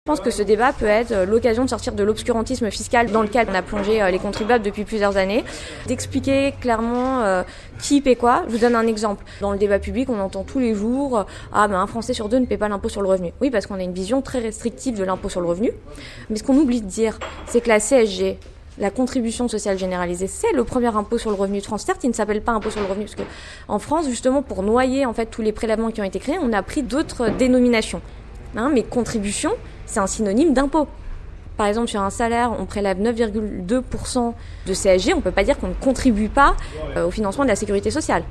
Je pense que ce débat peut être l'occasion de sortir de l'obscurantisme fiscal dans lequel on a plongé les contribuables depuis plusieurs années, d'expliquer clairement qui paie quoi. Je vous donne un exemple. Dans le débat public, on entend tous les jours un Français sur deux ne paie pas l'impôt sur le revenu. Oui, parce qu'on a une vision très restrictive de l'impôt sur le revenu. Mais ce qu'on oublie de dire, c'est que la CSG, la contribution sociale généralisée, c'est le premier impôt sur le revenu de France. Certes, il ne s'appelle pas impôt sur le revenu, parce que en France, justement, pour noyer en fait tous les prélèvements qui ont été créés, on a pris d'autres dénominations. Mais contribution, c'est un synonyme d'impôt. Par exemple, sur un salaire, on prélève 9,2% de CSG. On ne peut pas dire qu'on ne contribue pas au financement de la sécurité sociale.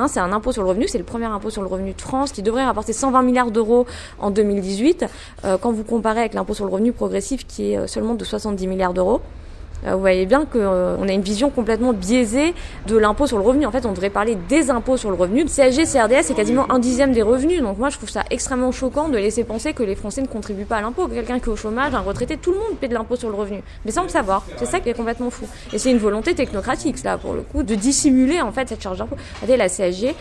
C'est un impôt sur le revenu, c'est le premier impôt sur le revenu de France qui devrait rapporter 120 milliards d'euros en 2018. Quand vous comparez avec l'impôt sur le revenu progressif qui est seulement de 70 milliards d'euros, vous voyez bien qu'on a une vision complètement biaisée de l'impôt sur le revenu. En fait, on devrait parler des impôts sur le revenu. CSG, CRDS, c'est quasiment 1/10 des revenus. Donc moi, je trouve ça extrêmement choquant de laisser penser que les Français ne contribuent pas à l'impôt. Quelqu'un qui est au chômage, un retraité, tout le monde paie de l'impôt sur le revenu. Mais sans le savoir. C'est ça qui est complètement fou. Et c'est une volonté technocratique, là, pour le coup, de dissimuler, en fait, cette charge d'impôt. Regardez, la CSG,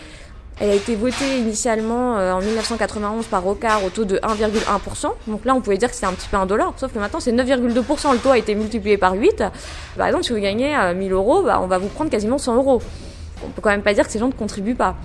elle a été votée initialement en 1991 par Rocard au taux de 1,1%. Donc là, on pouvait dire que c'était un petit peu indolore. Sauf que maintenant, c'est 9,2%. Le taux a été multiplié par 8. Par exemple, si vous gagnez 1000 euros, on va vous prendre quasiment 100 euros. On peut quand même pas dire que ces gens ne contribuent pas.